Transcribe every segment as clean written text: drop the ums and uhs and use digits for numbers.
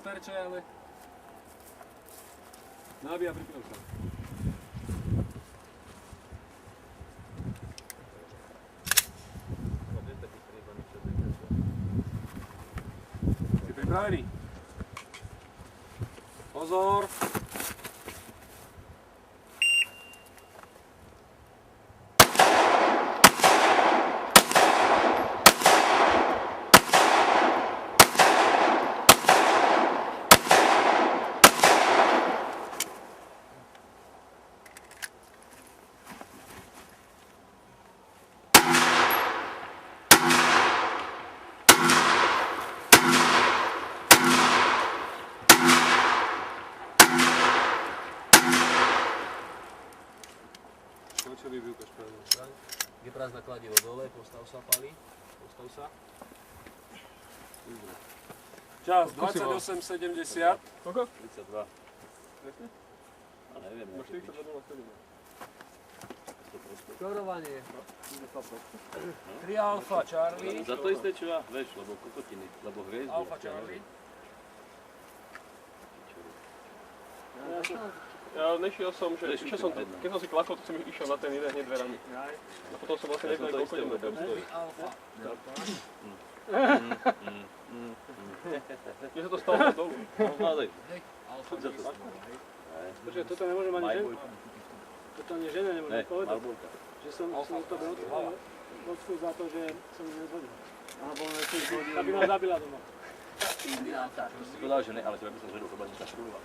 terče, ale... Nabíja, pripil sa. Si pripravený? Pozor! Čo výbivka špelná? Je prázdna kladivo dole, postav sa, Pali. Postav sa. Čas 28,70. Koľko? 32. Presne? A neviem, Máš 42,07. Šorovanie. 3 Alfa Charlie. Za to isté čo ja, vieš, lebo kokotiny, lebo hviezdy. Alfa Charlie. Ja nešiel som, že keď som si klakol, tak som išiel na ten jeden hneď dverami. A potom som vlastne nevedel, koľko idem do toho. Alfa. Mne sa to stalo dolu. Mladej. Alfa. Počkaj, toto nemôžem ani žena? Toto ani žena nemôžem povedať? Že som to bocku za to, že som ju nezhodil. Alebo aby ma zabila doma. To si povedal, že ne, ale teba by som zvedol, lebo ani sa šrúva.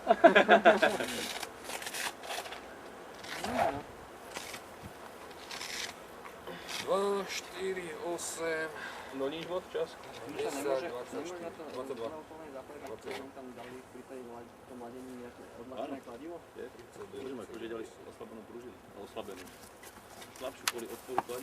2, 4, 8, No nič moc, čas. 10, 24, 22. On tam dali pri tom ladení nejaké odlačené kladivo? Môžeme, akože ďali oslabenú pružinu, oslabenú. Slabšiu kvôli odporu kladiva.